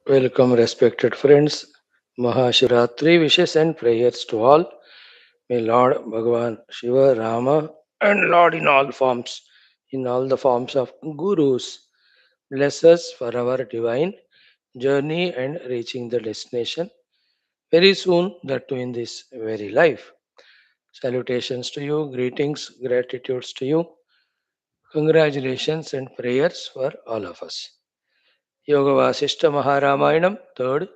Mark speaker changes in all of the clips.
Speaker 1: Welcome, respected friends. Maha wishes and prayers to all. May Lord Bhagavan Shiva, Rama, and Lord in all the forms of Gurus, bless us for our divine journey and reaching the destination very soon, that too in this very life. Salutations to you, greetings, gratitudes to you, congratulations and prayers for all of us. Yoga Vaashishtha Maharamayana, third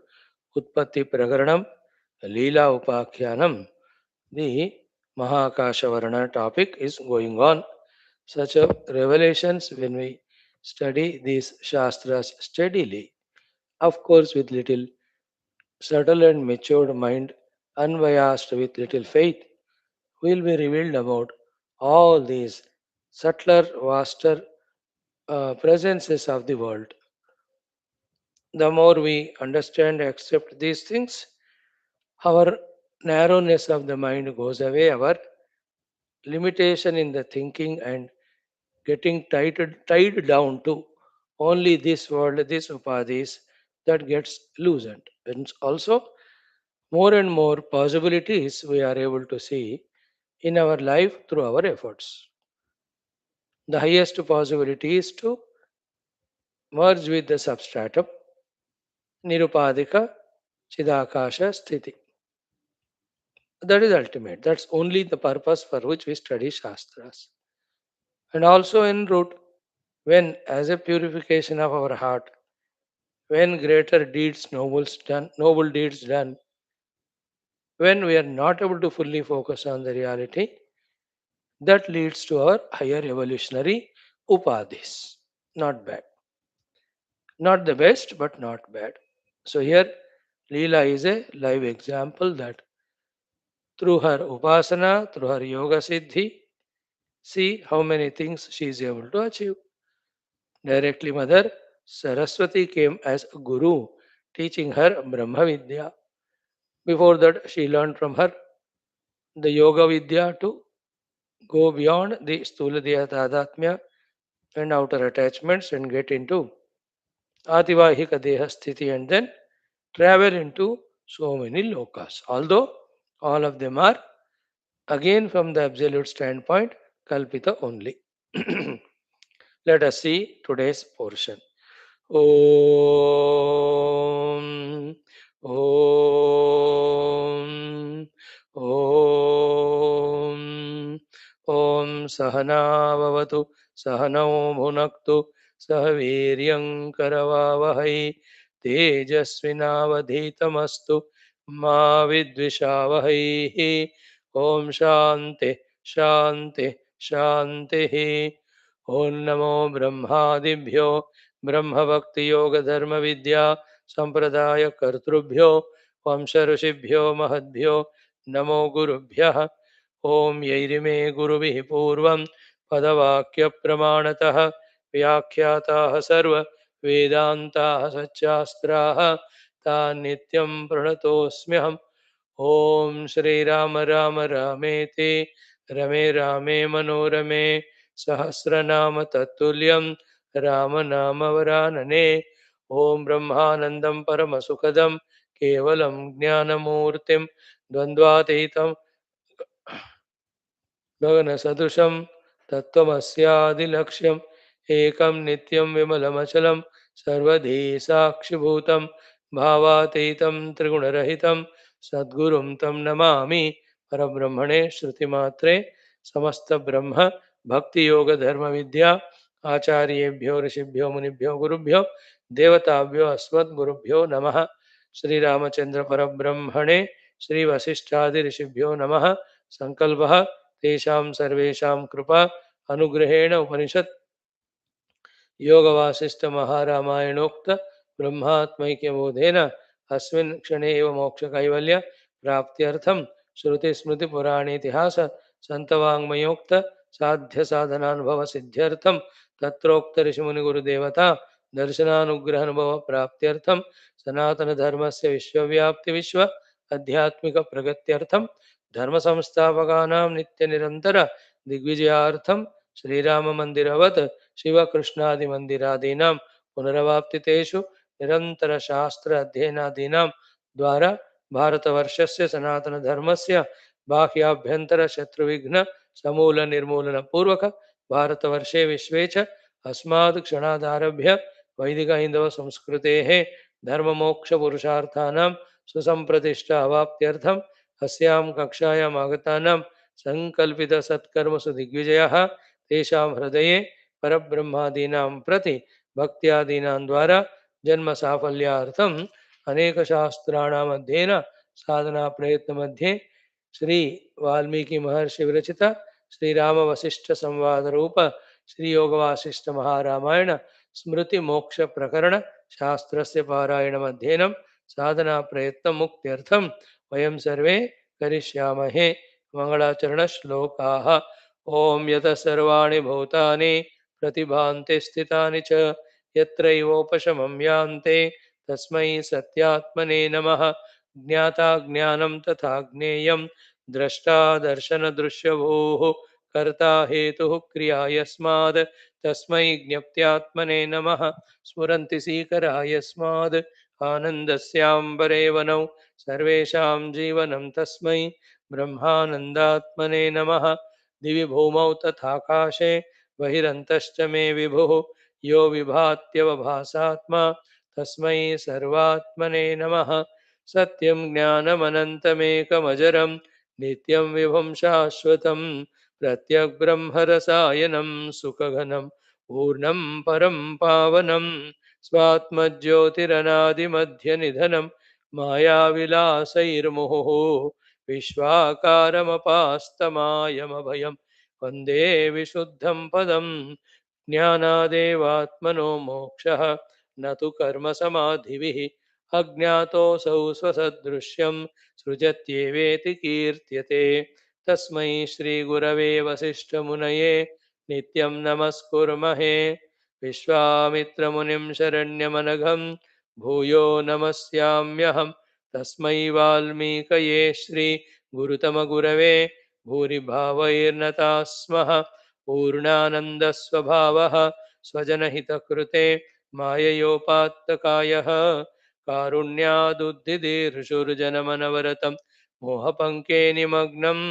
Speaker 1: Utpatthi Prakaranam, Leelopakhyanam. The Maha topic is going on. Such a revelations when we study these Shastras steadily, of course, with little subtle and matured mind, unbiased with little faith, will be revealed about all these subtler, vaster presences of the world. The more we understand and accept these things, our narrowness of the mind goes away, our limitation in the thinking and getting tied down to only this world, this upadhis, that gets loosened. And also, more and more possibilities we are able to see in our life through our efforts. The highest possibility is to merge with the substratum, nirupadika, chidakasha, sthiti. That is ultimate. That's only the purpose for which we study Shastras. And also en route, when as a purification of our heart, when greater noble deeds done, when we are not able to fully focus on the reality, that leads to our higher evolutionary upadhis. Not bad. Not the best, but not bad. So here, Leela is a live example that through her upasana, through her yoga siddhi, see how many things she is able to achieve. Directly, Mother Saraswati came as a guru, teaching her Brahma Vidya. Before that, she learned from her the Yoga Vidya to go beyond the Sthuladya Tadatmya and outer attachments and get into Ativahika Deha Sthiti and then travel into so many lokas. Although all of them are again from the absolute standpoint, Kalpitha only. Let us see today's portion. Om Om Om Om Sahana Vavatu Sahanao Bhunaktu Sahaviryam Karavavahai Tejasvinavadhitamastu Ma Vidvishavahai Om Shanti Shanti Shanti Om Namo Brahmadibhyo ब्रह्मभक्तियोगधर्मविद्या सम्प्रदायकर्तृभ्यो वंशऋषिभ्यो महद्भ्यो नमो गुरुभ्यः ॐ यैरिमे गुरुभिः पूर्वं पदवाक्यप्रमाणतः व्याख्याताः सर्ववेदान्ताः सच्चास्त्राः तान् नित्यं प्रणतोऽस्म्यहम् ॐ श्रीराम राम रामेति रमे रामे मनोरमे सहस्रनाम तत्तुल्यं रामनामवरानने ॐ ब्रह्मानन्दं परमसुखदं केवलं ज्ञानमूर्तिं द्वन्द्वातीतं गगनसदृशं तत्त्वमस्यादिलक्ष्यम् एकं नित्यं विमलमचलं सर्वधी साक्षिभूतं भावातीतं त्रिगुणरहितं सद्गुरुं तं नमामि परब्रह्मणे श्रुतिमात्रे समस्तब्रह्म भक्तियोगधर्मविद्या आचार्येभ्यो ऋषिभ्यो मुनिभ्यो गुरुभ्यो देवताभ्यो अस्मद्गुरुभ्यो नमः श्रीरामचंद्र परब्रह्मणे श्री वसिष्ठादि ऋषिभ्यो नमः संकल्पः तेषां सर्वेषां कृपा अनुग्रहेण उपनिषत् योग वासिष्ठ महारामायणोक्त ब्रह्मात्मैक्यबोधेन अस्मिन् क्षणे एव मोक्ष कैवल्य प्राप्त्यर्थं श्रुति स्मृति पुराणेतिहास संतवाङ्मयोक्त साध्य साधनानुभव सिद्ध्यर्थं तत्रोक्त ऋषिमुनि गुरुदेवता दर्शनानुग्रहानुभव प्राप्त्यर्थं सनातन धर्मस्य विश्वव्याप्ति विश्व आध्यात्मिक प्रगत्यर्थं धर्म संस्थापकानां नित्य निरंतर दिग्विजयार्थं श्रीराम मंदिरवत् शिवकृष्णादि मंदिरादीनां पुनरवाप्तितेषु निरंतर शास्त्र अध्ययनादीनां द्वारा भारतवर्षस्य सनातनधर्मस्य बाह्याभ्यन्तर शत्रुविघ्न समूल निर्मूलन पूर्वक भारतवर्षे विश्वे च अस्मात् क्षणादारभ्य वैदिक हिंदव संस्कृतेः धर्ममोक्षपुरुषार्थानां सुसंप्रतिष्ठा अवाप्त्यर्थम् अस्यां कक्षायाम् आगतानां संकल्पितसत्कर्मसु दिग्विजयः तेषां हृदये परब्रह्मादीनां प्रति भक्त्यादीनां द्वारा जन्म साफल्यार्थम् अनेक शास्त्राणाम् अध्ययन साधना प्रयत्न मध्ये श्री वाल्मीकि महर्षि विरचित श्री राम वशिष्ठ संवाद रूप श्री योग वासिष्ठ महारामायण स्मृति मोक्ष प्रकरण शास्त्रस्य पारायणम् अध्ययनं साधना प्रयत्न मुक्त्यर्थं वयं सर्वे करिष्यामहे। मंगलाचरण श्लोकाः। ओम यतः सर्वाणि भूतानि प्रतिभान्ति स्थितानि च यत्रैवोपशमं यान्ते तस्मै सत्यात्मने नमः। ज्ञाता ज्ञानं तथा ज्ञेयं द्रष्टा दर्शनदृश्यभूः कर्ता हेतुः क्रिया यस्माद् तस्मै ज्ञप्त्यात्मने नमः। स्फुरन्ति सीकरा यस्माद् आनन्दस्याम्बरे वनौ सर्वेषां जीवनं तस्मै ब्रह्मानन्दात्मने नमः। दिवि भूमौ तथाकाशे बहिरन्तश्च मे विभुः यो विभात्यवभासात्मा तस्मै सर्वात्मने नमः। सत्यं ज्ञानमनन्तमेकमजरं नित्यं विभुं शाश्वतं प्रत्यग्ब्रह्मरसायनं सुखघनं पूर्णं परं पावनं स्वात्मज्योतिरनादिमध्यनिधनं मायाविलासैर्मुहुः विश्वाकारमपास्तमायमभयं वन्दे विशुद्धं पदं। ज्ञानादेवात्मनो मोक्षः न तु कर्मसमाधिभिः अज्ञातोऽसौ स्वसदृश्यं सृजत्येवेति कीर्त्यते। तस्मै श्रीगुरवे वसिष्ठमुनये नित्यं नमस्कुर्महे। विश्वामित्रमुनिं शरण्यमनघं भूयो नमस्याम्यहं। तस्मै वाल्मीकये श्रीगुरुतमगुरवे भूरिभावैर्नताः स्मः। पूर्णानन्दस्वभावः स्वजनहितकृते माययोपात्तकायः कारुण्यादुद्धिदीर्षुर्जनमनवरतं मोहपङ्के निमग्नम्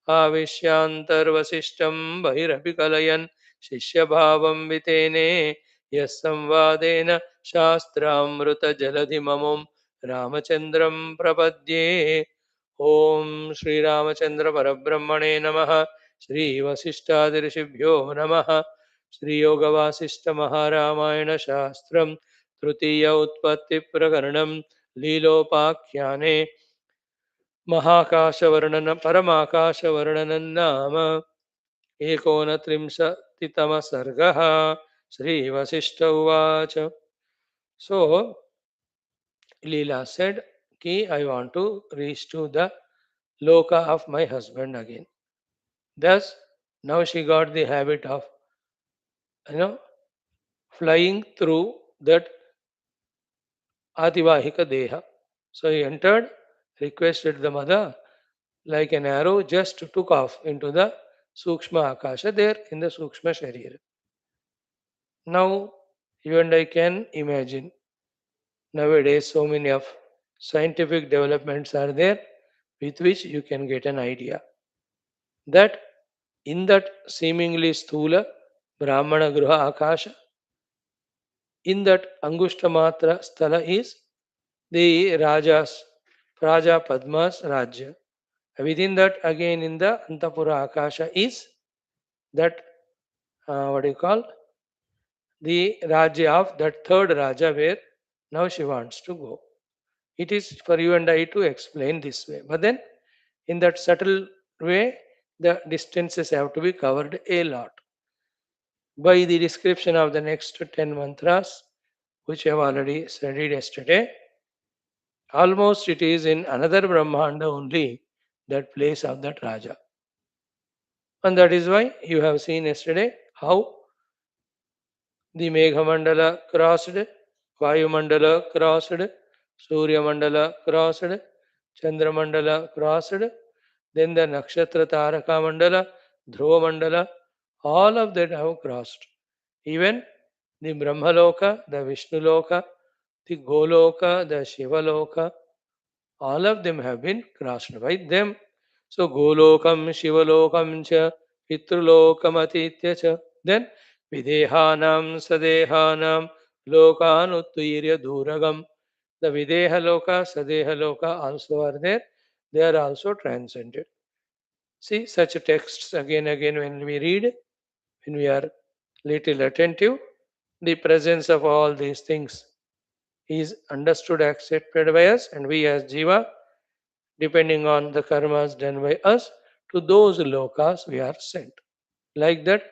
Speaker 1: आविश्यान्तर्वसिष्ठं बहिरपि कलयन् शिष्यभावं वितेने यः संवादेन शास्त्रामृतजलधिममुं रामचन्द्रं प्रपद्ये। ओम श्रीरामचंद्र परब्रह्मणे नमः। श्री वशिष्ठादिऋषिभ्यो नमः। श्री योग वासिष्ठ महारामायण शास्त्रम तृतीय उत्पत्ति प्रकरणम लीलोपाख्याने महाकाशवर्णन परमाकाशवर्णनं नाम एकोनत्रिंशत्तमः सर्गः। श्री वशिष्ठ उवाच। So Leela said, Ki, I want to reach to the loka of my husband again. Thus, now she got the habit of, you know, flying through that Ativahika Deha. So he entered, requested the mother, like an arrow, just took off into the Sukshma Akasha, there in the Sukshma Sharira. Now, you and I can imagine, nowadays so many of scientific developments are there with which you can get an idea that in that seemingly sthula Brahmana Gruha Akasha, in that Angushta Matra Sthala is the Raja Padma's Rajya. Within that, again in the Antapura Akasha is that, what do you call, the Rajya of that third Raja where now she wants to go. It is for you and I to explain this way. But then, in that subtle way, the distances have to be covered a lot. By the description of the next 10 mantras, which I have already studied yesterday, almost it is in another Brahmanda only, that place of that Raja. And that is why you have seen yesterday how the Meghamandala crossed, Vayumandala crossed, Surya Mandala crossed, Chandramandala crossed, then the Nakshatra Taraka Mandala, Dhruva Mandala, all of that have crossed. Even the Brahmaloka, the Vishnu Loka, the Goloka, the Shivaloka, all of them have been crossed by them. So Golokam, Shivalokam cha, Pitrulokam Atitya cha. Then Videhanam, Sadehanam, Lokanuttirya Duragam. The Videha Loka, Sadeha Loka also are there. They are also transcended. See such texts again when we read, when we are little attentive, the presence of all these things is understood, accepted by us, and we as Jiva, depending on the karmas done by us, to those lokas we are sent. Like that,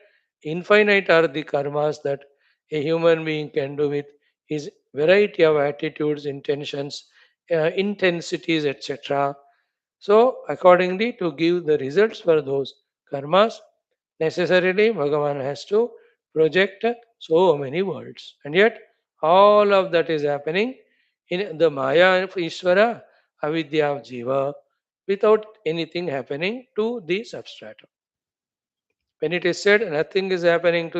Speaker 1: infinite are the karmas that a human being can do with his variety of attitudes, intentions, intensities, etc. So, accordingly, to give the results for those karmas, necessarily Bhagavan has to project so many worlds. And yet, all of that is happening in the Maya of Ishvara, Avidya of Jiva, without anything happening to the substratum. When it is said nothing is happening,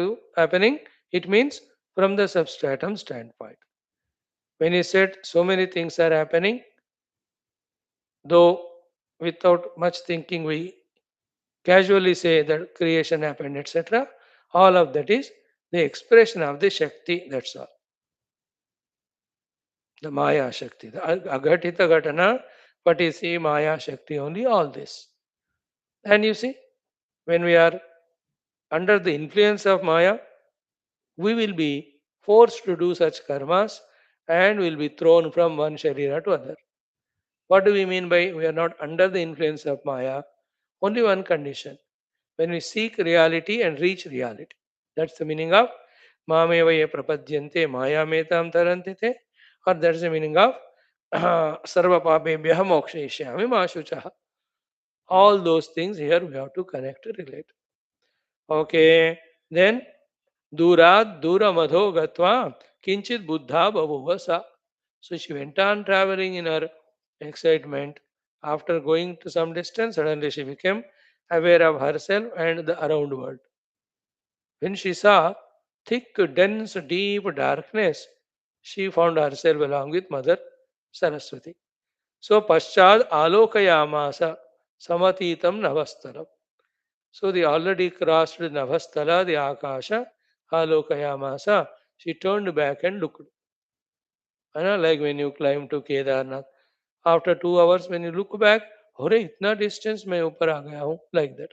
Speaker 1: it means from the substratum standpoint. When he said so many things are happening, though without much thinking we casually say that creation happened, etc. All of that is the expression of the Shakti, that's all. The Maya Shakti. The Aghatita Ghatana, but you see Maya Shakti only, all this. And you see, when we are under the influence of Maya, we will be forced to do such karmas and will be thrown from one Sharira to other. What do we mean by we are not under the influence of Maya? Only one condition, when we seek reality and reach reality. That's the meaning of Mameva ye prapadyante maya metam tarantite, or that's the meaning of Sarva papebhyaha mokshayishyami ma shuchaha. All those things here we have to connect, relate. Okay, then Durat Dura Madho Gatva Kinchit Buddha Babuvasa. So she went on traveling in her excitement. After going to some distance, suddenly she became aware of herself and the around world. When she saw thick, dense, deep darkness, she found herself along with Mother Saraswati. So Paschad Alokayamasa Samatitam Navastaram. So they already crossed the Navasthala, the Akasha, Alokayamasa. She turned back and looked. Like when you climb to Kedarnath. After 2 hours, when you look back, अरे इतना distance मैं ऊपर आ गया हूँ, like that.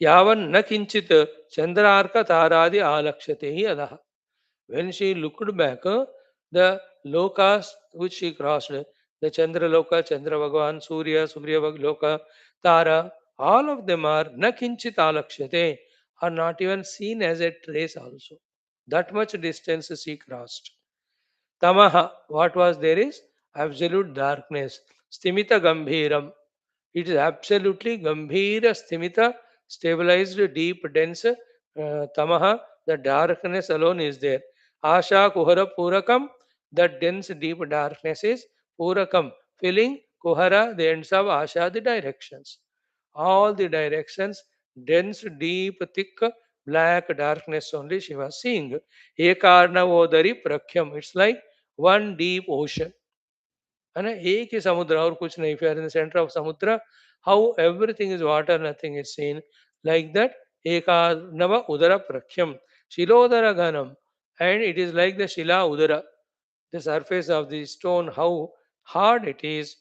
Speaker 1: यावन न किंचित चंद्रार्क तारादि आलक्ष्यते ही अधः. When she looked back, the lokas which she crossed, the Chandra Loka, Chandra Bhagavan, Surya Loka, Tara, all of them are na kinchit alakshate, are not even seen as a trace also. That much distance she crossed. Tamaha, what was there is absolute darkness. Stimita Gambhiram, it is absolutely Gambhira Sthimita, stabilized, deep, dense. Tamaha, the darkness alone is there. Asha Kuhara Purakam, the dense, deep darkness is Purakam, filling Kuhara, the ends of Asha, the directions. All the directions, dense, deep, thick, black darkness only she was seeing. Ekarnavodari Prakhyam, it's like one deep ocean. है ना एक ही समुद्र और कुछ नहीं if you are in the center of samudra how everything is water nothing is seen like that ekanava udara prakhyam shilodara ganam and it is like the shila udara the surface of the stone how hard it is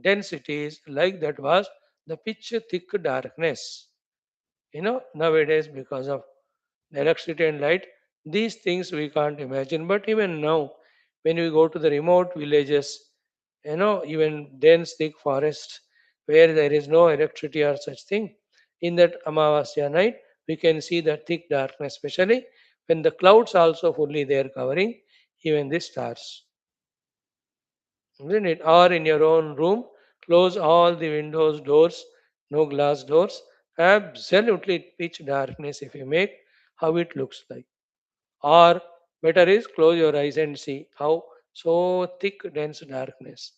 Speaker 1: dense it is like that was the pitch thick darkness nowadays because of the electricity and light these things we can't imagine but even now when we go to the remote villages even dense thick forests where there is no electricity or such thing in that amavasya night we can see that thick darkness especially when the clouds also fully there covering even the stars, isn't it? Or in your own room close all the windows doors, no glass doors, absolutely pitch darkness if you make how it looks like. Or better is close your eyes and see how so thick dense darkness.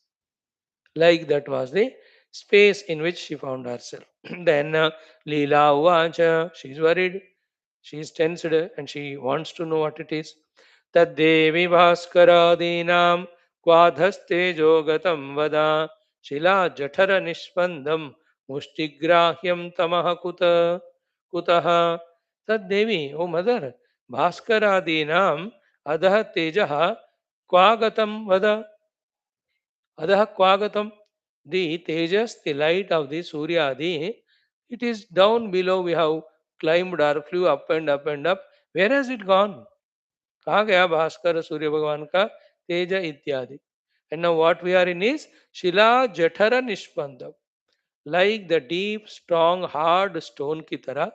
Speaker 1: Like that was the space in which she found herself. Then Leela Uvacha, she's worried, she's tensed, and she wants to know what it is. तद्देवी भास्करादीनां क्वाधस्तेजो गतं वदा शिलाजठरनिष्पन्दं मुष्टिग्राह्यं तमः कुतः तद्देवी ओ mother भास्करादीनाम् अधः तेजः क्वागतं वद अधः क्वागतं the tejas the light of the suryadi it is down below we have climbed or flew up and up and up where has it gone कहाँ गया भास्कर सूर्य भगवान का तेज इत्यादि and now what we are in is shila jathara nishpandam like the deep strong hard stone ki tarah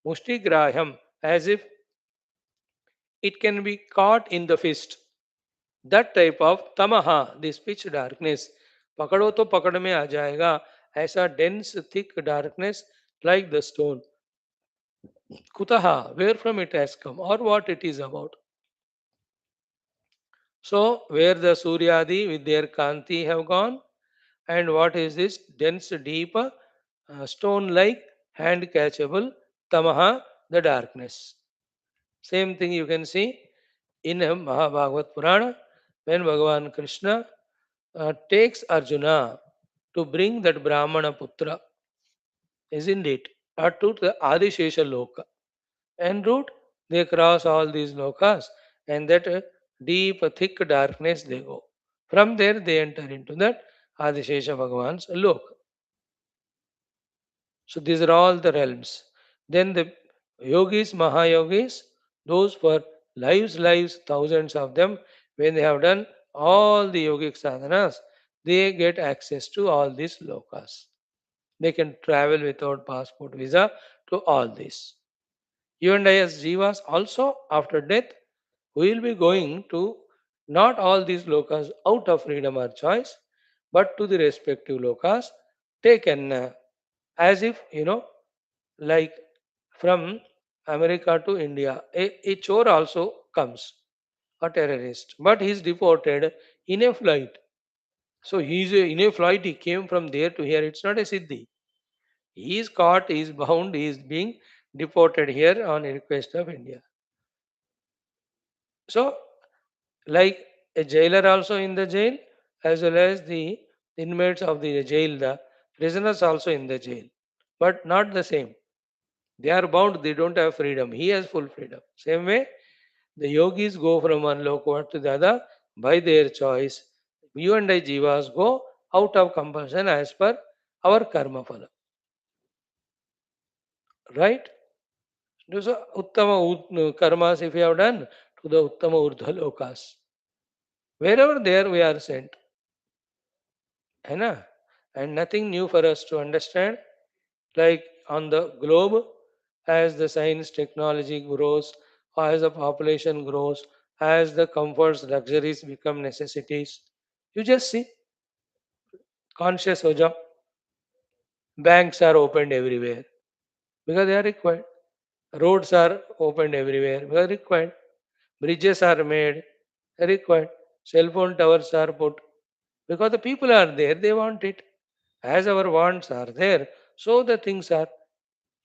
Speaker 1: mushtigrahyam as if it can be caught in the fist that type of tamaha this pitch darkness पकड़ो तो पकड़ में आ जाएगा ऐसा dense thick darkness like the stone kutaha where from it has come or what it is about. So, where the Suryadi with their Kanti have gone, and what is this dense, deep, stone like, hand catchable, Tamaha, the darkness. Same thing you can see in Mahabhagavad Purana when Bhagavan Krishna takes Arjuna to bring that Brahmana Putra, isn't it? Or to the Adishesha Loka. En route, they cross all these lokas and that deep, thick darkness they go. From there, they enter into that Adishesha Bhagavan's lok. So, these are all the realms. Then the yogis, Mahayogis, those for lives, thousands of them, when they have done all the yogic sadhanas, they get access to all these lokas. They can travel without passport visa to all this. You and I as jivas also after death we will be going to not all these lokas out of freedom or choice but to the respective lokas taken as if like from America to India a chore also comes a terrorist but he is deported in a flight so in a flight he came from there to here it's not a siddhi he is caught he is bound he is being deported here on request of India. So, like a jailer also in the jail, as well as the inmates of the jail, the prisoners also in the jail, but not the same. They are bound, they don't have freedom. He has full freedom. Same way, the yogis go from one lokava to the other by their choice. You and I jivas go out of compulsion as per our karma phala. Right? Those are uttama karmas if we have done to the uttama urdhva lokas. Wherever there we are sent. है ना? And nothing new for us to understand. Like on the globe, as the science technology grows, as the population grows, as the comforts, luxuries become necessities, you just see, conscious ho jao. Banks are opened everywhere because they are required. Roads are opened everywhere because required. Bridges are made required. Cell phone towers are put because the people are there, they want it. As our wants are there, so the things are.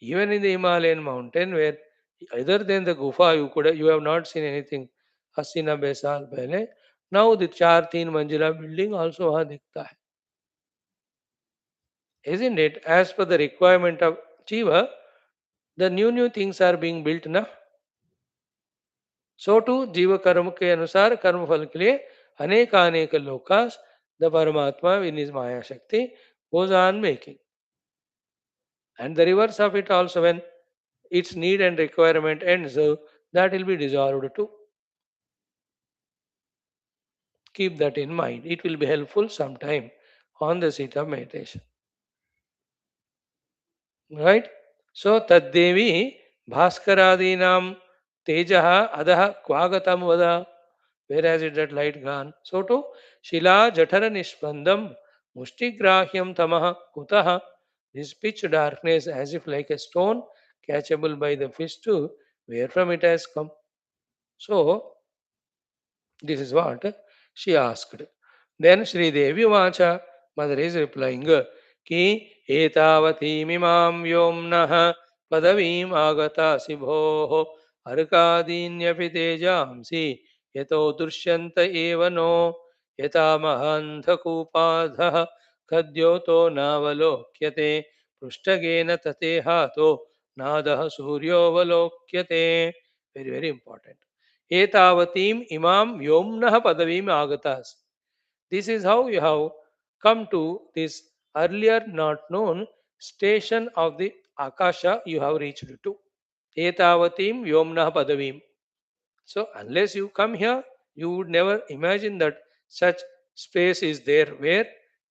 Speaker 1: Even in the Himalayan mountain, where other than the gufa, you have not seen anything. 80-90 साल पहले. Now the 4-3 मंजिला building also वहाँ दिखता है. Isn't it? As per the requirement of Jiva, the new things are being built ना. So too जीव कर्म के अनुसार कर्म फल के लिए अनेक Lucas the Paramatma in his Maya Shakti goes on making. And the reverse of it also when its need and requirement ends, that will be dissolved too. Keep that in mind. It will be helpful sometime on the seat of meditation. Right? So, Taddevi Bhaskarādīnām Tejaha Adaha Kvagatam Vada. Where has it that light gone? So, to Shila Jatara Nishpandam Mustigrahyam Tamaha Kutaha. This pitch darkness as if like a stone catchable by the fist too, where from it has come. So, this is what she asked. Then Sri Devi Vacha, Mother is replying, Ki etavati mimam vyomnah padavim agata sibho arkadinyapi tejamsi यतो दुष्यन्त एव no यथा महान्धकूपाधः खद्योतो नावलोक्यते पृष्ठगेन ततेहातो नादः सूर्योऽवलोक्यते. Very, very important. एतावतीम् इमां व्योम्नः पदवीम् आगतास्. This is how you have come to this earlier not known station of the Akasha you have reached to. Etavatim Vyomna Padavim. So, unless you come here, you would never imagine that such space is there where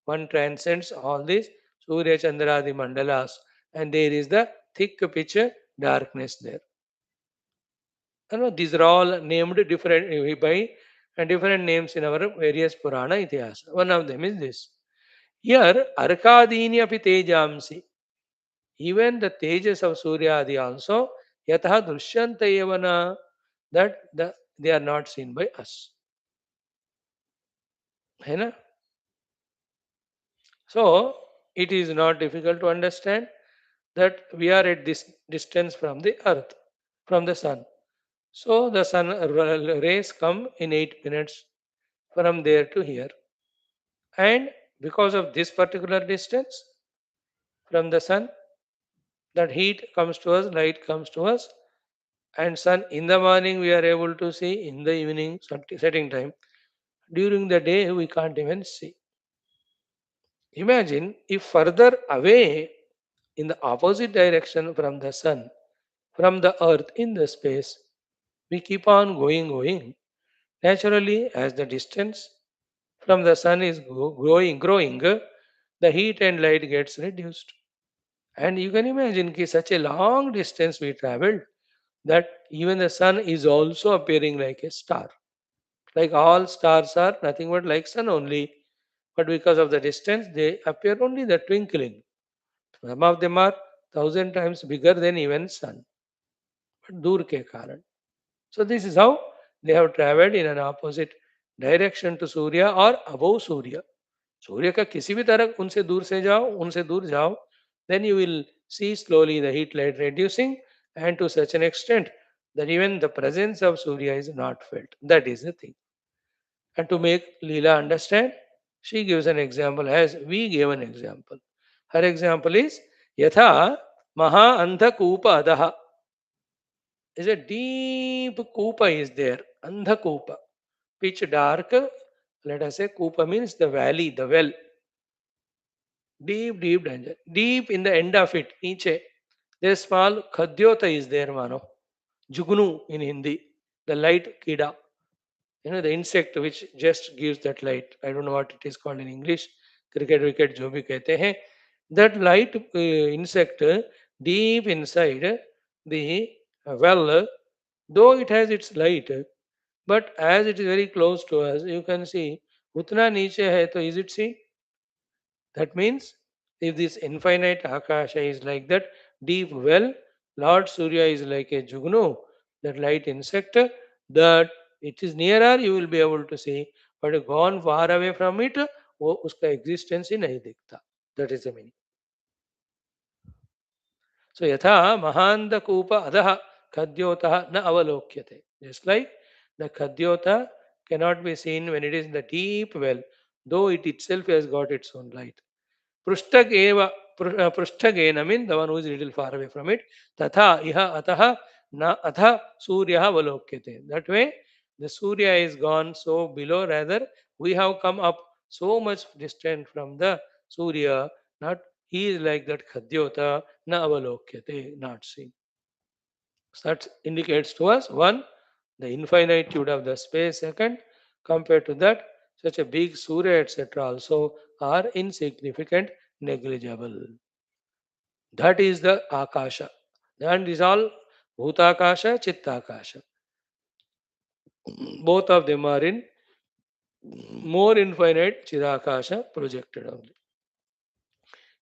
Speaker 1: one transcends all these Surya Chandradi Mandalas and there is the thick pitch darkness there. These are all named different by and different names in our various Purana Itihas. One of them is this. Here, Arkadini api tejamsi. Even the tejas of Suryadi also, yatha drishyanta evana, they are not seen by us. है ना? So, it is not difficult to understand that we are at this distance from the earth, from the sun. So, the sun rays come in 8 minutes from there to here. And because of this particular distance from the sun, that heat comes to us, light comes to us, and sun in the morning we are able to see, in the evening setting time. During the day we can't even see. Imagine if further away in the opposite direction from the sun, from the earth in the space, we keep on going. Naturally, as the distance from the sun is growing, the heat and light gets reduced. And you can imagine such a long distance we traveled that even the sun is also appearing like a star. Like all stars are nothing but like sun only, but because of the distance, they appear only the twinkling. Some of them are 1,000 times bigger than even sun. But dur ke karan. So this is how they have traveled in an opposite direction to Surya or above Surya. सूर्य का किसी भी तरह उनसे दूर से जाओ, उनसे दूर जाओ, then you will see slowly the heat light reducing and to such an extent that even the presence of Surya is not felt. That is the thing. And to make Leela understand, she gives an example as we gave an example. Her example is Yatha Maha Andha Kupa Adaha. Is a deep Kupa is there. Andha Kupa. Pitch dark. Let us say Kupa means the valley, the well. Deep danger. Deep in the end of it, niche. There's small Khadyota is there, mano. Jugnu in Hindi. The light kida. The insect which just gives that light. I don't know what it is called in English. Cricket wicket jo bhi kehte hain. That light insect deep inside the well, though it has its light, but as it is very close to us, you can see utna niche hai to is it seen? That means if this infinite Akasha is like that deep well, Lord Surya is like a Jugnu, that light insect, that it is nearer you will be able to see, but gone far away from it, वो उसका existence ही नहीं दिखता. That is the meaning. So यथा महांधकूप अधः खद्योतः न अवलोक्यते. Just like the khadyota cannot be seen when it is in the deep well, though it itself has got its own light. पृष्ठक एव पृष्ठगेन mean the one who is little far away from it तथा इह अतः न अथ सूर्य अवलोक्यते that way the Surya is gone so below rather we have come up so much distant from the Surya not he is like that खद्योत न अवलोक्यते not seen. That indicates to us one, the infinitude of the space. Second, compared to that, such a big Surya, etc., also are insignificant, negligible. That is the Akasha. And is all Bhutakasha, Chittakasha. Both of them are in more infinite Chidakasha projected only.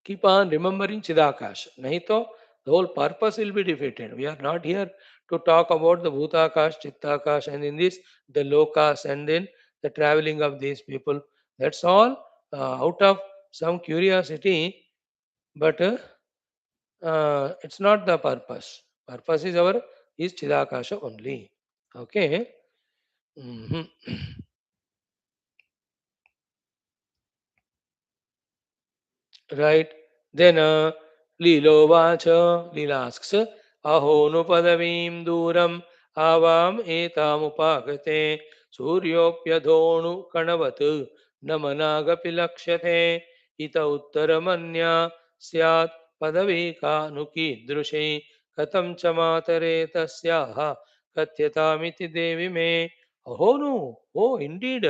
Speaker 1: Keep on remembering Chidakash. Nahi to the whole purpose will be defeated. We are not here to talk about the Bhutakash, Chittakash, and in this the Lokas, and then the traveling of these people. That's all out of some curiosity, but it's not the purpose. Purpose is our is Chidakasha only. Okay. Mhm. Right? Then Leelovacha, Leela asks, Aho no padavim duram avam etamupagate suryopyadhonu kanavat namanagapi lakshate ita uttaramanya syat padavika nukidrushi katam chamatare tasyaha katyatamiti devi me. Aho no, oh indeed,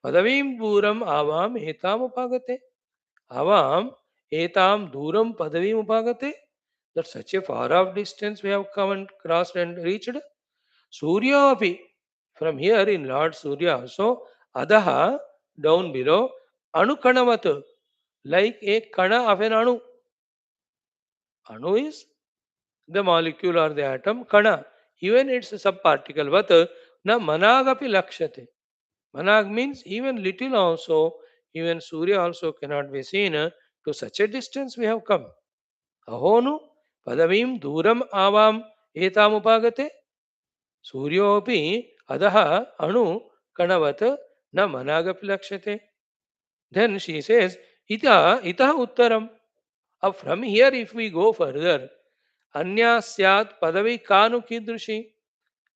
Speaker 1: padavim duram avam etamupagate. Avam etam duram padavim upagate. That such a far off distance we have come and crossed and reached. Surya api. From here in Lord Surya also, adaha, down below, anukanavat, like a kana of an anu. Anu is the molecule or the atom, kana. Even its subparticle, vat, na managapi lakshate. Manag means even little also, even Surya also cannot be seen. To such a distance we have come. अहोनु पदवीं दूरम आवाम एतामुपागते सूर्योपि अधः अणु कणवत् न मनागपि लक्ष्यते. Then she says, ita uttaram. From here, if we go further, anya syat padavi kanu kidrushi.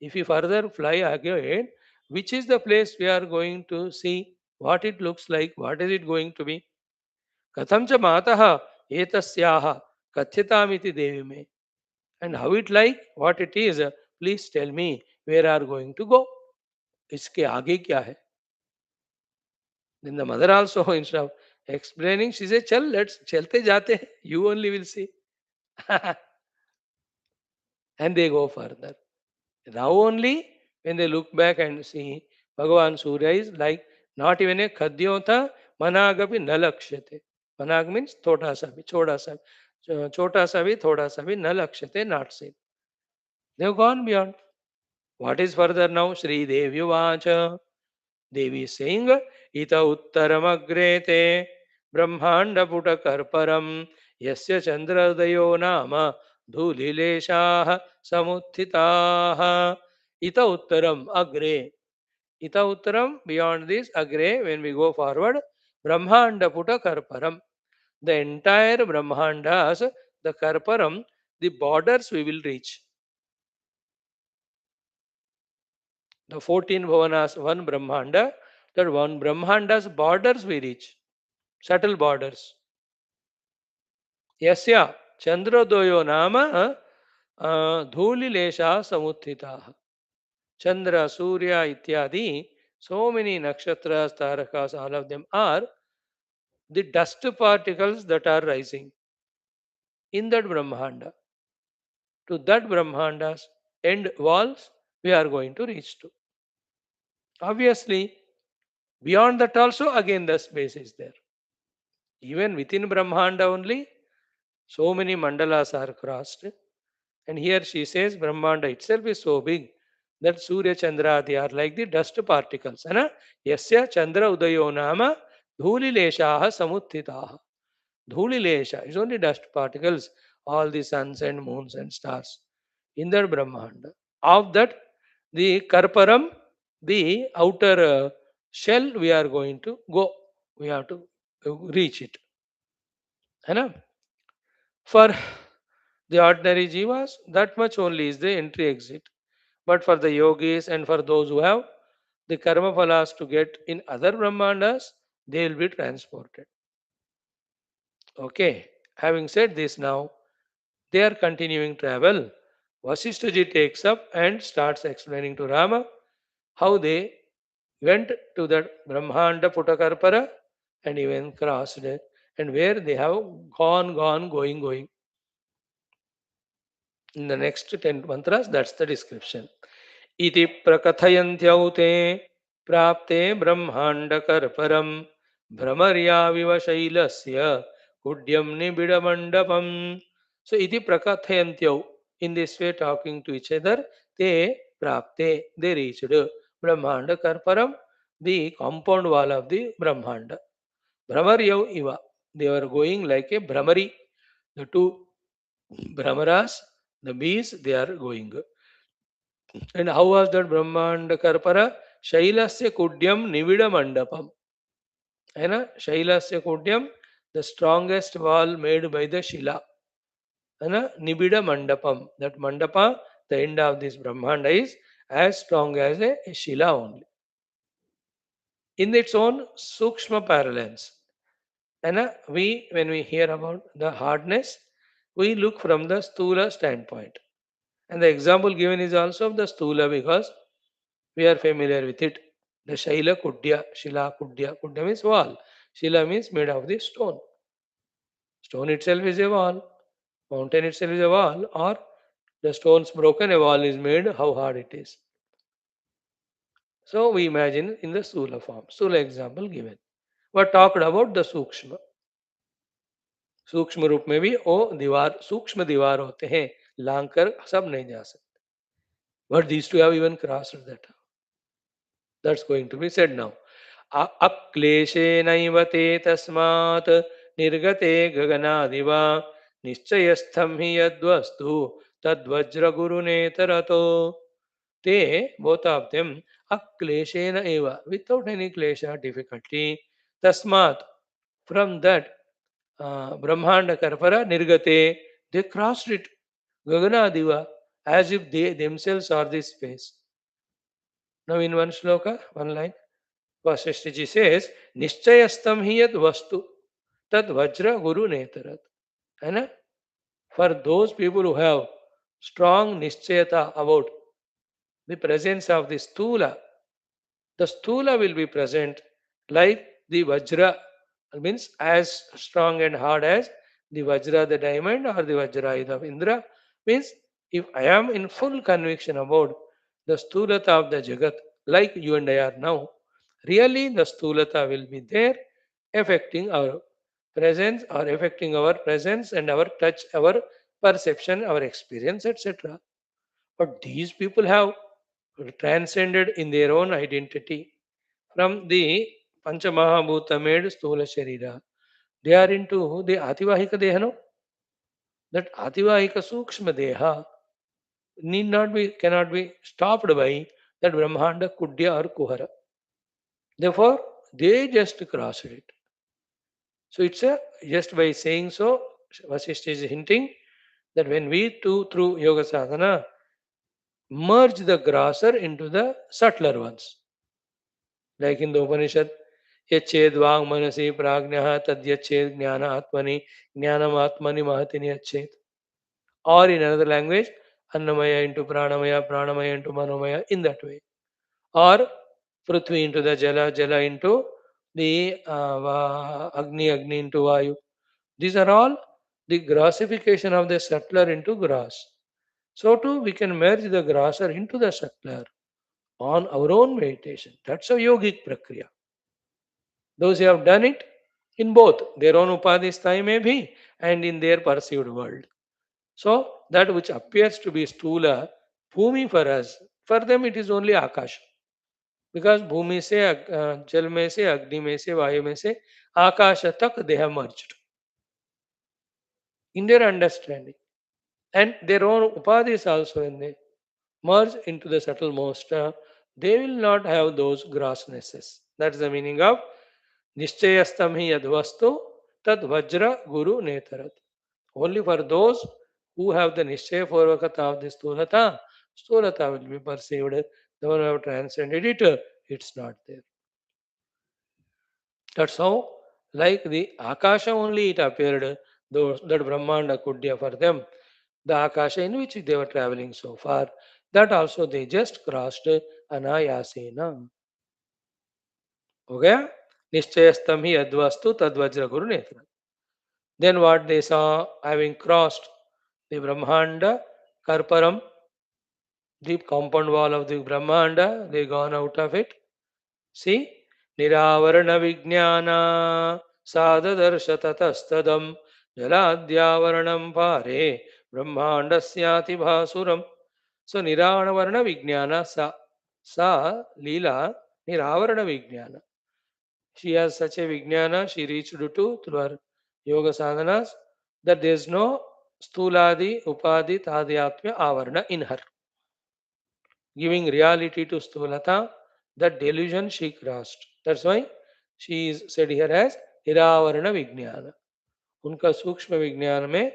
Speaker 1: If we further fly again, which is the place we are going to see? What it looks like? What is it going to be? Katham cha mataha etasyaha katyatamiti devi me. And how it like, what it is, please tell me where are going to go. इसके आगे क्या है? Then the mother also instead of explaining, she said, चल let's चलते जाते हैं. You only will see. And they go further. Now only when they look back and see, Bhagavan Surya is like not even a khadyota managapi nalakshyate. Manag means thota sabi, choda sabi. Chota sabi, thoda sabi, nalakshyate, not seen. They've gone beyond. What is further now? Sri Devi Vacha. Devi is saying, Ita Uttaramagrete Brahmanda Putakarparam Yasya Chandradayo Nama Dhulileshaha Samuthitaha. Ita Uttaram Agre. Ita Uttaram, beyond this, Agre, when we go forward, Brahmanda Putakarparam. The entire Brahmandas, the Karparam, the borders we will reach. The 14 Bhavanas, one Brahmanda, that one Brahmanda's borders we reach, subtle borders. Yasya Chandradoyo Nama Dhulilesha Samuthita. Chandra, Surya, Ityadi, so many nakshatras, tarakas, all of them are the dust particles that are rising in that Brahmanda. To that Brahmanda's end walls, we are going to reach to. Obviously, beyond that also, again the space is there. Even within Brahmanda only, so many mandalas are crossed. And here she says Brahmanda itself is so big that Surya Chandra, they are like the dust particles. Ana? Yasya Chandra Udayo Nama Dhulileshaha Samuttitaha. Dhulilesha is only dust particles, all the suns and moons and stars in that Brahmanda. Of that, the Karparam, the outer shell, we are going to go. We have to reach it. Ana? For the ordinary jivas, that much only is the entry exit. But for the yogis and for those who have the karma phalas to get in other brahmandas, they will be transported. Okay. Having said this now, they are continuing travel. Vasishtha ji takes up and starts explaining to Rama how they went to that Brahmanda Putakarpara and even crossed it, and where they have gone, going. In the next 10 mantras, that's the description. Iti prakathayantyau te prapte brahmandakar भ्रमर्याविव शैलस्य कुड्यं निबिडमण्डपम्. So iti prakathayantyau, in this way talking to each other, te prapte, they reached brahmanda karparam, the compound wall of the brahmanda. Brahmaryav iva, they were going like a brahmari, the two brahmaras, the bees, they are going. And how was that brahmanda karpara? शैलस्य कुड्यम निविड mandapam. है ना, शैलस्य कुड्यम, the strongest wall made by the Shila. है ना, Nibida Mandapam. That Mandapa, the end of this Brahmanda is as strong as a Shila only. In its own Sukshma parallels. And when we hear about the hardness, we look from the Stula standpoint. And the example given is also of the Stula because we are familiar with it. The Shaila Kudya, Shila Kudya. Kudya means wall. Shila means made of the stone. Stone itself is a wall. Mountain itself is a wall. Or the stones broken, a wall is made, how hard it is. So we imagine in the Stula form. Stula example given. But talked about the Sukshma. सूक्ष्म रूप में भी वो दीवार, सूक्ष्म दीवार होते हैं, लांग कर सब नहीं जा सकते. But these two have even crossed that. That's going to be said now. अक्लेशेनैव ते तस्मात् निर्गते गगनादिवा निश्चयस्थं हि यद्वस्तु तद्वज्रगुरुनेतरतो. They, both of them, akleshena eva, without any klesha, difficulty. Tasmat, from that Brahmanda Karpara Nirgate, they crossed it. Gaganadiva, as if they themselves are this space. Now in one shloka, one line, Vaashishtha says, Nischayastam hiyat vastu, tad vajra guru netarat. And for those people who have strong nischayata about the presence of the stula will be present like the vajra, means as strong and hard as the vajra, the diamond, or the vajra of Indra. Means if I am in full conviction about the stulata of the jagat, like you and I are now, really the stulata will be there, affecting our presence or affecting our presence and our touch, our perception, our experience, etc. But these people have transcended in their own identity from the Panchamahabhuta made Stula Sharira. They are into the Ativahika Deha. No? That Ativahika Sukshma Deha cannot be stopped by that Brahmanda Kudya or Kuhara. Therefore, they just crossed it. So it's just by saying so, Vaashishtha is hinting that when we too through Yoga Sadhana merge the grosser into the subtler ones. Like in the Upanishad, Yached Vang Manasi Prajnaha Tadyached Jnana Atmani Jnanam Atmani Mahatini Yached. Or in another language, Annamaya into Pranamaya, Pranamaya into Manomaya, in that way. Or Prithvi into the Jala, Jala into the Agni, Agni into Vayu. These are all the grossification of the subtler into gross. So too, we can merge the grosser into the subtler on our own meditation. That's a yogic prakriya. Those who have done it in both their own upadhisthai may be and in their perceived world. So that which appears to be stula, bhumi for us, for them it is only akasha. Because bhumi se, jal mein se, agni mein se, vayu mein se, akasha tak they have merged in their understanding. And their own upadhis also, when they merge into the subtlemost, they will not have those grossnesses. That's the meaning of Nischayastam hi yadvastu tad vajra guru netarat. Only for those who have the Nischaya Purvakata of the Stulata will be perceived. The one who have transcended it, it's not there. That's how, like the Akasha only it appeared, those that Brahmanda Kudya for them, the Akasha in which they were traveling so far, that also they just crossed Anayasena. Okay? Nischayastam hi advastu tadvajra guru netra. Then what they saw, having crossed the Brahmanda Karparam, the compound wall of the Brahmanda, they gone out of it. See? Niravarana Vijnana Sadadarsha Tatastadam Jaladhyavaranam Pare Brahmandasyati Bhasuram. So Niravarana Vijnana Sa Leela Niravarana Vijnana. She has such a Vijnana, she reached to through her yoga sadhanas, that there is no Stuladi, Upadhi, Tadhyatmya Avarana in her. Giving reality to Stulata, That delusion she crossed. That's why she is said here as निरावरण विज्ञान. उनका सूक्ष्म विज्ञान में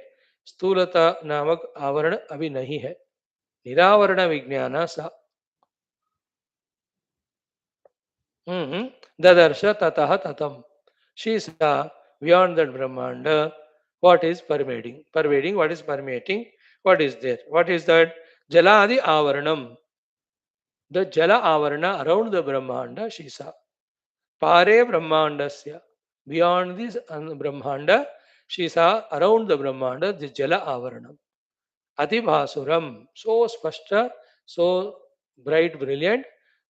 Speaker 1: स्थूलता नामक आवरण अभी नहीं है. निरावरण विज्ञान सा ददर्श ततः ततम. She saw beyond that Brahmanda what is pervading. Pervading, what is permeating, what is there. What is that? Jaladi avaranam. The Jala avarana around the Brahmanda she saw. Pare Brahmandasya. Beyond this Brahmanda, she saw around the Brahmanda the Jala avaranam. Adibhasuram. So spashta, so bright, brilliant.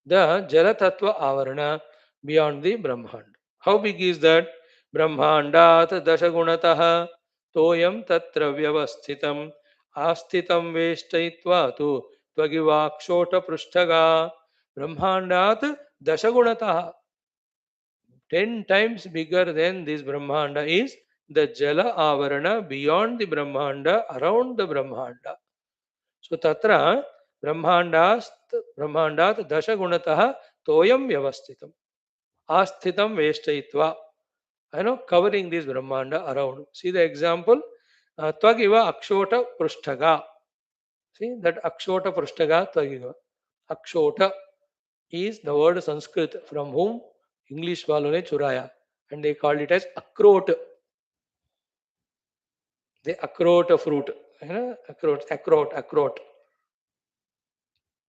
Speaker 1: The Jala Tattva avarana beyond the Brahmanda. How big is that? Brahmandat dashagunatah toyam tatra vyavasthitam asthitam veshtayitva tu tvagivakshota prushthaga. Brahmandat dashagunatah. 10 times bigger than this Brahmanda is the Jala Avarana beyond the Brahmanda, around the Brahmanda. So tatra Brahmandat dashagunatah toyam vyavasthitam asthitam veshtayitva. Covering this Brahmanda around. See the example? Tvagiva akshota prushthaga. See that akshota prushthaga tvagiva. Akshota is the word Sanskrit from whom English वालों ने चुराया and they called it as akrot. The akrot fruit, akrot.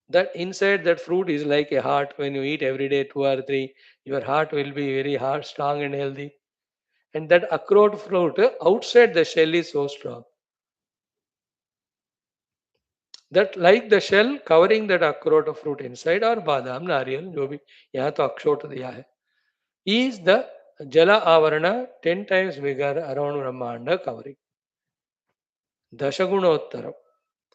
Speaker 1: That inside that fruit is like a heart. When you eat every day 2 or 3, your heart will be very hard, strong and healthy. And that akrot fruit outside the shell is so strong that like the shell covering that akrot fruit inside or badam, nariyal, जो भी यहाँ तो अक्षोट दिया है, is the Jala Avarana 10 times bigger around Brahmanda covering. Dashagunottaram.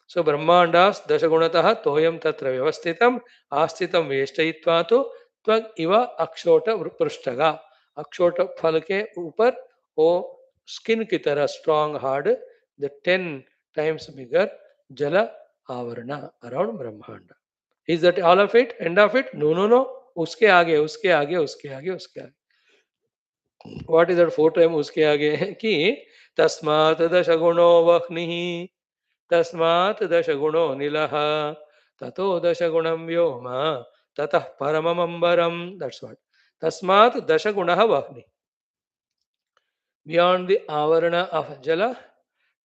Speaker 1: So Brahmandas Dashagunataha Toyam Tatra Vyavasthitam Asthitam Veshtayitvato Tvag Iva Akshota Prushthaga. Akshota फल के ऊपर वो skin की तरह strong hard, the 10 times bigger Jala Avarana around Brahmanda. Is that all of it? End of it? No. उसके आगे उसके आगे उसके आगे उसके आगे. What is that 4 time उसके आगे कि तस्मात् दशगुणो वह्निः तस्मात् दशगुणो निलः ततो दशगुणं व्योम ततः परममंबरम. That's what. तस्मात् दशगुणः वह्नि. Beyond the avarana of Jala,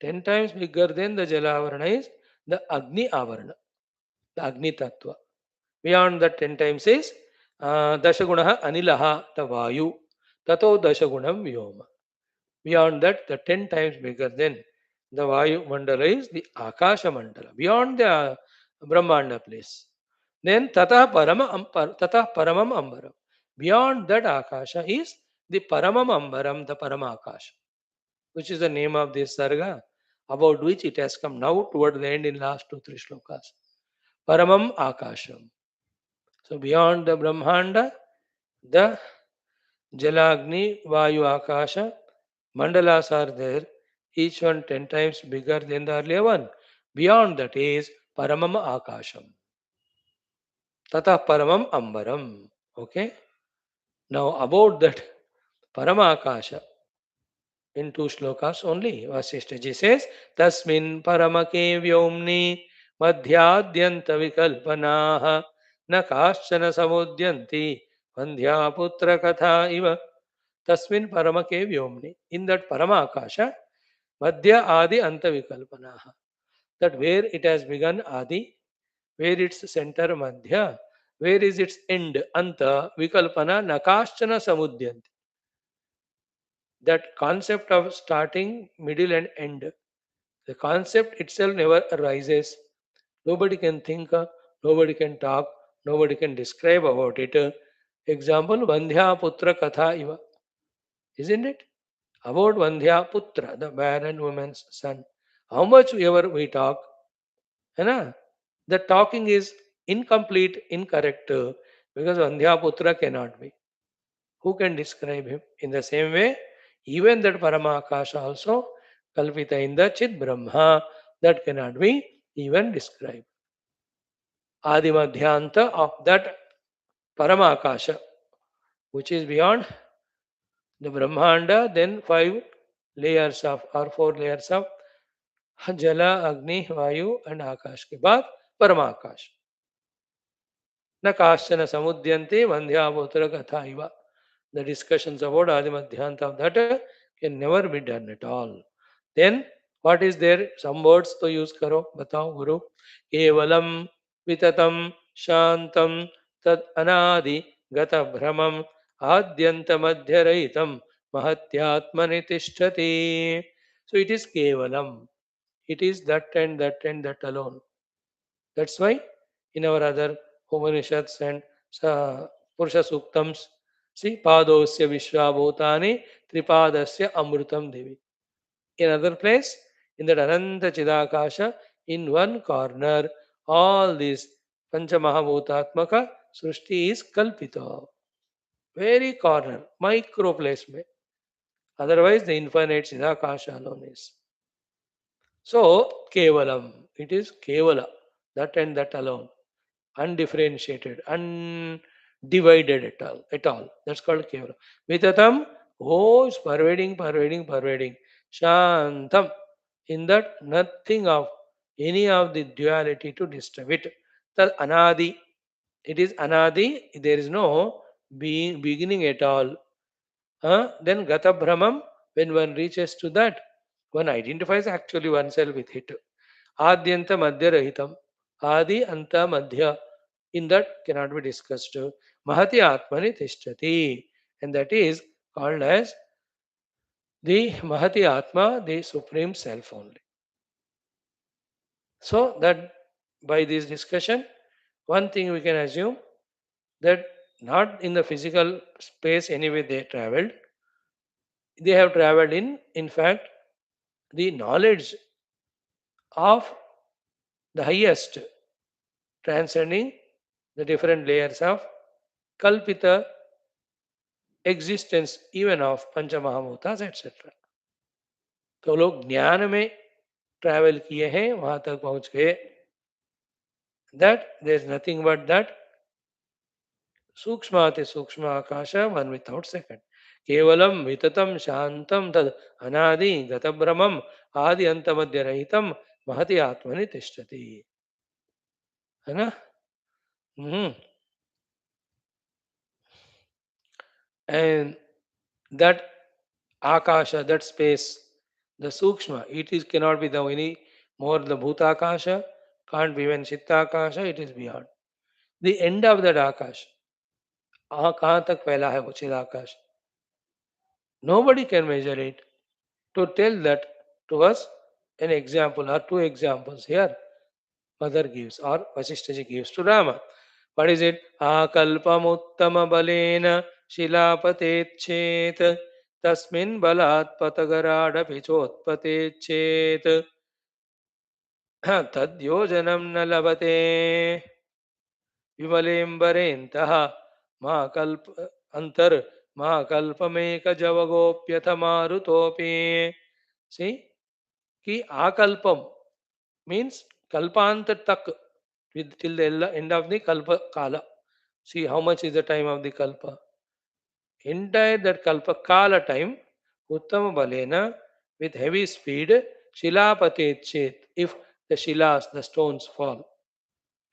Speaker 1: 10 times bigger than the Jala avarana is the Agni avarana, the Agni tattva. Beyond that 10 times is Dashagunaha Anilaha, the Vayu. Tato Dashagunam Vyoma. Beyond that, the 10 times bigger than the Vayu Mandala is the Akasha Mandala. Beyond the Brahmanda place. Then Tata Paramam Ambaram. Beyond that Akasha is the Paramam Ambaram, the Parama Akasha, which is the name of this Sarga, about which it has come now toward the end in last 2-3 shlokas. Paramam Akasham. So beyond the Brahmanda, the Jalagni, Vayu, Akasha, Mandalas are there, each one 10 times bigger than the earlier one. Beyond that is Paramam Akasham. Tata Paramam Ambaram. Okay. Now about that Parama Akasha, in 2 shlokas only, Vaashishtha ji says, Tasmin Paramake Vyomni Madhyadyanta Vikalpanaha Na Kaschana Samudyanti Vandhya Putra Katha Iva. Tasmin Paramake Vyomni. In that Parama Akasha, Madhya Adi Anta Vikalpanaha. That where it has begun Adi, where its center Madhya, where is its end Anta Vikalpana Nakaschana Samudyanti. That concept of starting, middle and end, the concept itself never arises. Nobody can think, nobody can talk, nobody can describe about it. Example, Vandhya Putra Katha Iva. Isn't it? About Vandhya Putra, the barren woman's son. How much ever we talk, the talking is incomplete, incorrect, because Vandhya Putra cannot be. Who can describe him? In the same way, even that Paramakasha also, Kalpitha in the Chit Brahma, that cannot be even described. Adimadhyanta of that Paramakasha, which is beyond the Brahmanda, then five layers of or four layers of Jala, Agni, Vayu and Akash के बाद Paramaakash. न काश्चन समुद्यन्ते वंध्यावोतर कथा इव. The discussions about Adimadhyanta of that can never be done at all. Then what is there? Some words to use karo. Batao Guru. Kevalam vitatam shantam tad anadi gata bhramam adyanta madhyaraitam mahatyatmani tishtati. So it is kevalam. It is that and that and that alone. That's why in our other Upanishads and Purusha Suktams, see, Padosya Vishwabhutani Tripadasya Amrutam Devi. In other place, in that Ananta Chidakasha, in one corner, all these Panchamahabhutatmaka Srushti is Kalpita. Very corner, micro place. Mein. Otherwise, the infinite Chidakasha alone is. So, Kevalam, it is Kevala, that and that alone. Undifferentiated, undivided at all. That's called Kevala. Vitatam, oh, is pervading, pervading, pervading. Shantam, in that nothing of any of the duality to disturb it. That anadi, it is anadi, there is no beginning at all. Then gata brahmam, when one reaches to that, one identifies actually oneself with it. Adyanta madhya rahitam. Adi anta madhya. In that cannot be discussed. Mahati atmani tishtati. And that is called as the Mahati Atma, the Supreme Self only. So that by this discussion, one thing we can assume that not in the physical space anyway they traveled. They have traveled in fact, the knowledge of the highest, transcending the different layers of Kalpitha existence even of Panchamahabhutas etc. तो लोग ज्ञान में travel किए हैं वहां तक पहुंच गए that there is nothing but that सूक्ष्माति सूक्ष्म आकाश वन विथआउट सेकंड केवलम विततम शांतम तद अनादि गतभ्रमम आदि अंत मध्य रहितम महति आत्मनि तिष्ठति है ना and that akasha, that space, the sukshma, it is cannot be the any more the bhutakasha, can't be even chittakasha, it is beyond the end of that akash. कहाँ तक फैला है वो चिदाकाश? Nobody can measure it. To tell that to us, an example or two examples here, mother gives or Vaashishtha gives to Rama. What is it? Akalpamuttama balena shilapatet chet tasmin balat patagarada pichotpatet chet tadyojanam na labate विमलेम्बरेन्तः महाकल्प अंतर महाकल्पमेकजवगोप्यथ मारुतोपि. See, कि आकल्पम means kalpanta tak with till the end of the kalpa kala. See how much is the time of the kalpa? Entire that kalpa kala time, uttama balena with heavy speed, shilapatet chet, if the shilas, the stones fall.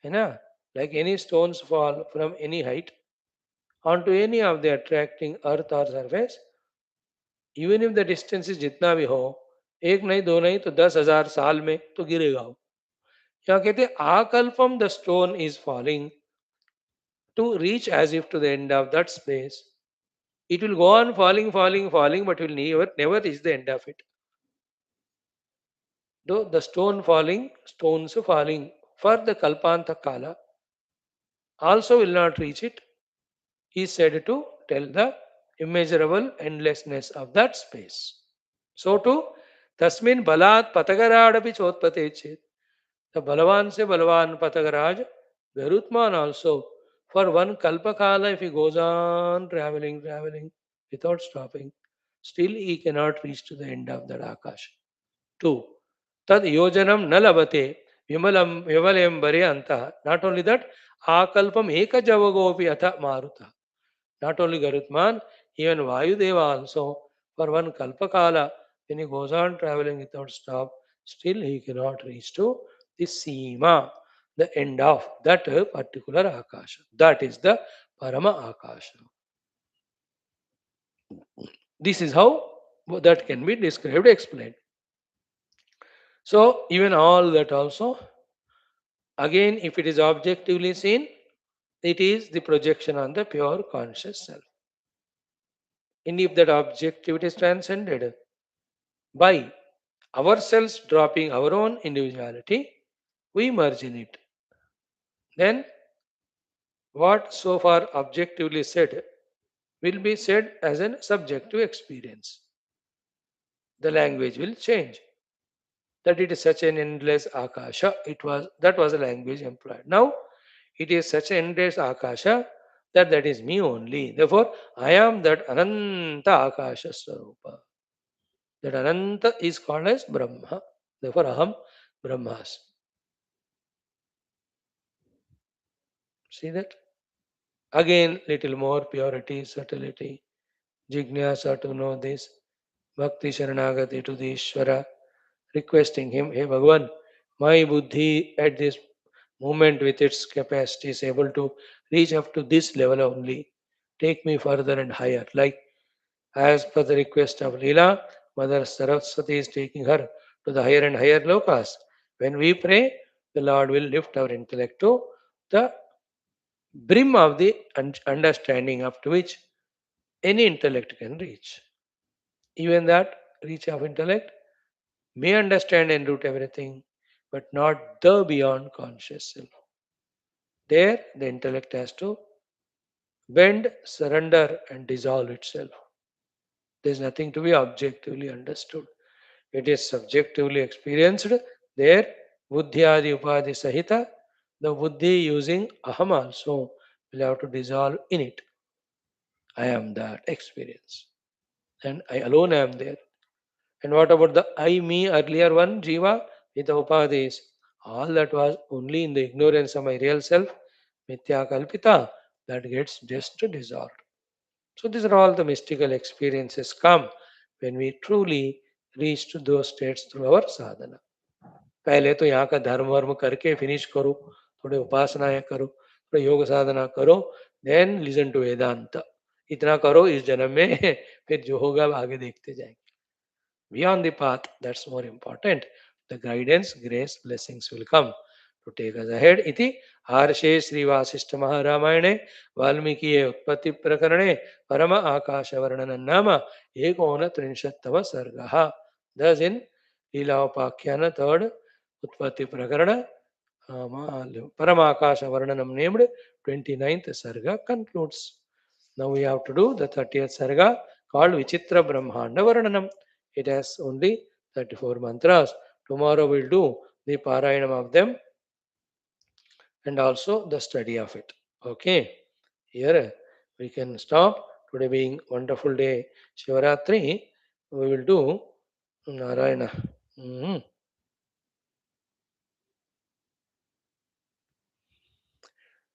Speaker 1: है ना, like any stones fall from any height onto any of the attracting earth or surface, even if the distance is जितना भी हो, एक नहीं दो नहीं तो 10,000 साल में तो गिरेगा वो. क्या कहते आकल्पम the stone is falling to reach as if to the end of that space. It will go on falling, falling, falling, but will never reach the end of it. Though the stones falling for the Kalpanta Kala also will not reach it, is said to tell the immeasurable endlessness of that space. So too, Tasmin Balat Patagaradapi Chotpate Chet. The Balavan se Balavan Patagaraj, Garutman also, for one Kalpakala, if he goes on traveling, traveling without stopping, still he cannot reach to the end of that Akash. 2. Tad yojanam nalabate vimalem bare antaha. Not only that, Akalpam ekajavagopi atha maruta. Not only Garutman, even Vayudeva also, for one Kalpakala, when he goes on traveling without stop, still he cannot reach to the Seema, the end of that particular Akasha. That is the Parama Akasha. This is how that can be described, explained. So, even all that also, again, if it is objectively seen, it is the projection on the pure conscious self. And if that objectivity is transcended by ourselves dropping our own individuality, we merge in it. Then, what so far objectively said will be said as a subjective experience. The language will change. That it is such an endless akasha. That was the language employed. Now it is such an endless akasha that is me only. Therefore, I am that ananta akasha swarupa. That ananta is called as Brahma. Therefore, aham Brahmas. See that? Again, little more purity, subtlety, jignasa to know this, bhakti sharanagati to the Ishvara, requesting him, hey Bhagavan, my buddhi at this moment with its capacity is able to reach up to this level only. Take me further and higher. Like as per the request of Leela, Mother Saraswati is taking her to the higher and higher lokas. When we pray, the Lord will lift our intellect to the brim of the understanding up to which any intellect can reach. Even that reach of intellect may understand and root everything, but not the beyond conscious self. There, the intellect has to bend, surrender, and dissolve itself. There is nothing to be objectively understood. It is subjectively experienced. There, buddhyadi upadhi sahita, the buddhi using aham also will have to dissolve in it. I am that experience. And I alone am there. And what about the I, me, earlier one, Jiva, with the upadhis? All that was only in the ignorance of my real self, Mithya Kalpitha, that gets just dissolved. So these are all the mystical experiences come when we truly reach to those states through our sadhana. पहले तो यहाँ का धर्म worm करके finish करो, थोड़े उपासनाएं करो, थोड़े योग साधना करो, देन लिसन टू वेदांत. इतना करो इस जन्म में फिर जो होगा आगे देखते जाएंगे. Beyond the path, that's more important. The guidance, grace, blessings will come to take us ahead. Iti Harshe Sri Vaashishtha Maha Ramayane Valmiki Utpatthi Prakaranam Parama AKASHA VARNANAM Nama Ekona Trinshattava Sargaha. Thus in Leelopakhyana third Utpatthi Prakarana Parama AKASHA VARNANAM named 29th Sarga concludes. Now we have to do the 30th Sarga called Vichitra Brahmanda Varnanam. It has only 34 mantras. Tomorrow we'll do the Parayanam of them and also the study of it. Okay. Here we can stop. Today being wonderful day, Shivaratri, we will do Narayana.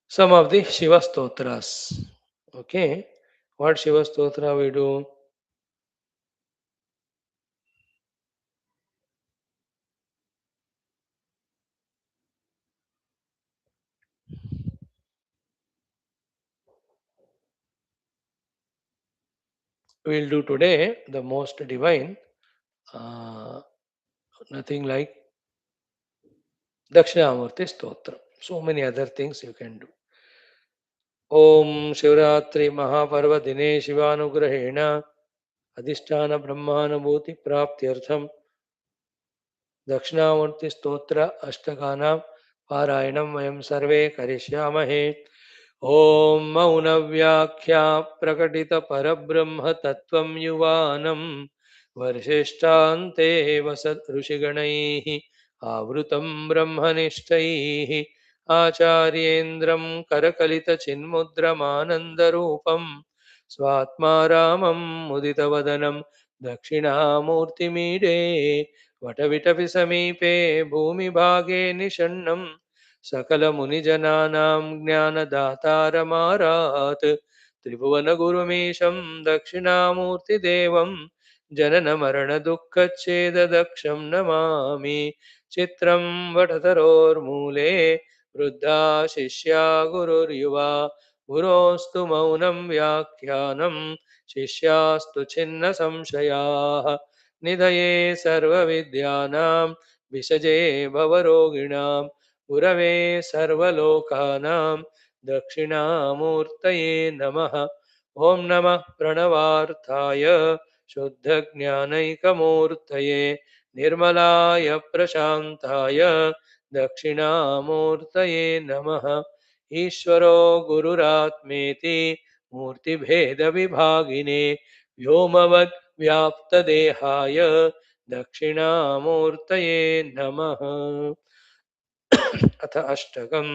Speaker 1: Some of the Shiva Stotras. Okay. What Shiva Stotra we do? We'll do today the most divine, nothing like Dakshinamurti Stotra. So many other things you can do. Om Shivaratri Mahaparva Dine Shivanugrahena Adhisthana Brahmanabhuti Praptyartham Dakshinamurti Stotra Ashtakanam Parayanam Vayam Sarve Karishyamahe. ॐ मौनव्याख्या प्रकटितपरब्रह्मतत्त्वं युवानं वर्षिष्ठान्ते वसत् ऋषिगणैः आवृतं ब्रह्मनिष्ठैः आचार्येन्द्रं करकलितचिन्मुद्रमानन्दरूपं स्वात्मा रामं मुदितवदनं दक्षिणामूर्तिमीडे वटविटपि समीपे भूमिभागे निषण्णं सकलमुनिजनानां ज्ञानदातारमारात् त्रिभुवनगुरुमीशं दक्षिणामूर्तिदेवं जननमरणदुःखच्छेददक्षं नमामि। चित्रं वटतरोर्मूले वृद्धा शिष्या गुरुर्युवा गुरोस्तु मौनं व्याख्यानं शिष्यास्तु छिन्नसंशयाः। निधये सर्वविद्यानां विषजे भवरोगिणां गुरवे सर्वलोकानां दक्षिणामूर्तये नमः। ॐ नमः प्रणवार्थाय शुद्धज्ञानैकमूर्तये निर्मलाय प्रशान्ताय दक्षिणामूर्तये नमः। ईश्वरो गुरुरात्मेति मूर्तिभेदविभागिने व्योमवद्व्याप्तदेहाय दक्षिणामूर्तये नमः। अथ अष्टकम्।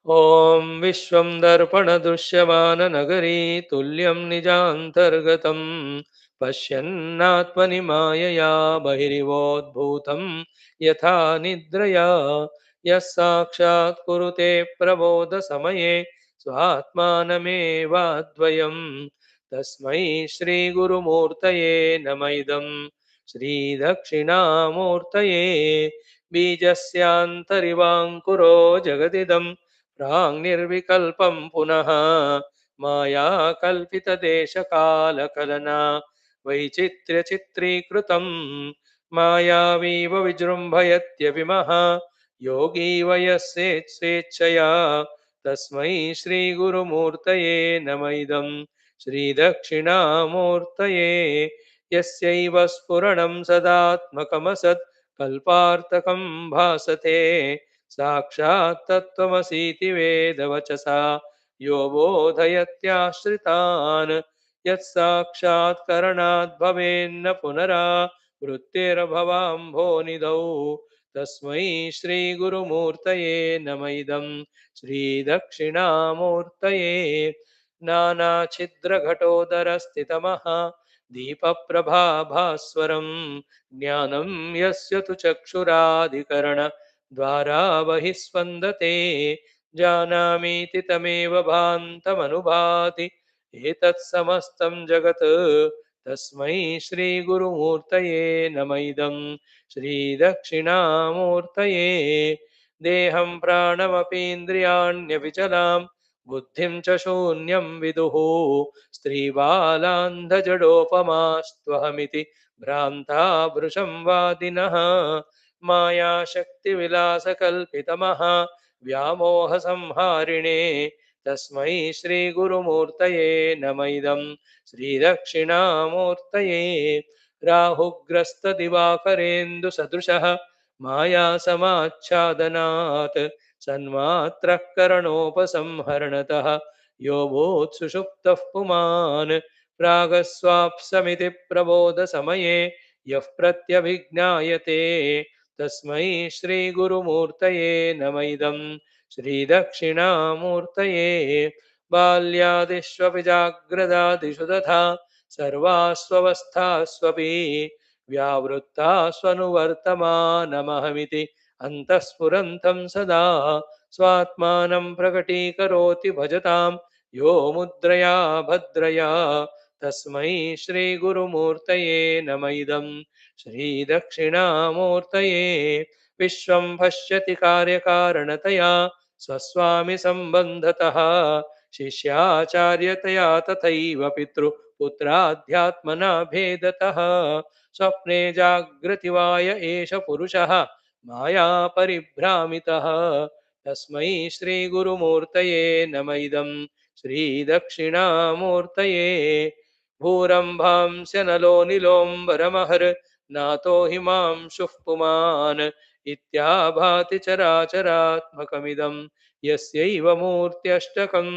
Speaker 1: ॐ विश्वं दर्पणदृश्यमाननगरी तुल्यं निजान्तर्गतं पश्यन्नात्मनि मायया बहिरिवोद्भूतं यथा निद्रया यः साक्षात् कुरुते प्रबोधसमये स्वात्मानमेवाद्वयं तस्मै श्रीगुरुमूर्तये नमः। इदं श्रीदक्षिणामूर्तये बीजस्यान्तरिवाङ्कुरो जगदिदं प्राङ्निर्विकल्पं पुनः माया कल्पितदेशकालकलना वैचित्र्यचित्रीकृतं मायावीव विजृम्भयत्यभिमः योगी वयस्येत् स्वेच्छया तस्मै श्रीगुरुमूर्तये नमः। इदं श्रीदक्षिणामूर्तये यस्यैव स्फुरणं सदात्मकमसत् कल्पार्थकं भासते साक्षात् तत्त्वमसीति वेदवचसा यो बोधयत्याश्रितान् यत्साक्षात्करणाद् भवेन्न पुनरावृत्तिर्भवाम्भोनिधौ तस्मै श्रीगुरुमूर्तये नमः। इदं श्रीदक्षिणामूर्तये नानाछिद्रघटोदरस्थितमः दीपप्रभाभास्वरं ज्ञानं यस्य तु चक्षुराधिकरणद्वारा बहिः स्पन्दते जानामीति तमेव भान्तमनुभाति एतत् समस्तं जगत् तस्मै श्रीगुरुमूर्तये नमः। इदं श्रीदक्षिणामूर्तये देहं प्राणमपीन्द्रियाण्यविचलां बुद्धिं च शून्यं विदुः स्त्रीबालान्धजडोपमास्त्वहमिति भ्रान्ता भृशं वादिनः मायाशक्तिविलासकल्पितमः व्यामोहसंहारिणे तस्मै श्रीगुरुमूर्तये नमः। इदं श्रीदक्षिणामूर्तये राहुग्रस्तदिवाकरेन्दुसदृशः मायासमाच्छादनात् सन्मात्रः करणोपसंहरणतः यो भूत्सुषुप्तः पुमान् प्रागस्वाप्समिति प्रबोधसमये यः प्रत्यभिज्ञायते तस्मै श्रीगुरुमूर्तये नमः। इदं श्रीदक्षिणामूर्तये बाल्यादिष्वपि जाग्रदादिषु तथा सर्वास्वस्थास्वपि व्यावृत्तास्वनुवर्तमानमहमिति अन्तःस्फुरन्तं सदा स्वात्मानं प्रकटीकरोति भजतां यो मुद्रया भद्रया तस्मै श्रीगुरुमूर्तये नमः। इदं श्रीदक्षिणामूर्तये विश्वं पश्यति कार्यकारणतया स्वस्वामि सम्बन्धतः शिष्याचार्यतया तथैव पितृपुत्राध्यात्मना भेदतः स्वप्ने जागृति वाय एष पुरुषः माया परिभ्रामितः तस्मै श्रीगुरुमूर्तये नमः। इदं श्रीदक्षिणामूर्तये भूरम्भांस्यनलो निलोम्बरमहर् नातो हिमांशुः पुमान् इत्याभाति चराचरात्मकमिदं यस्यैव मूर्त्यष्टकं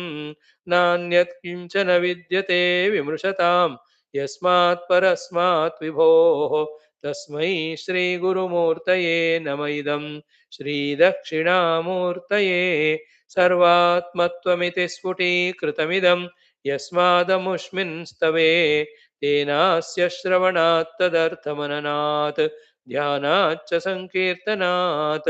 Speaker 1: नान्यत् किञ्चन विद्यते विमृशतां यस्मात् परस्मात् विभोः तस्मै श्रीगुरुमूर्तये नमः। इदं श्रीदक्षिणामूर्तये सर्वात्मत्वमिति स्फुटीकृतमिदं यस्मादमुष्मिन् स्तवे तेनास्य श्रवणात् तदर्थमननात् ध्यानाच्च संकीर्तनात्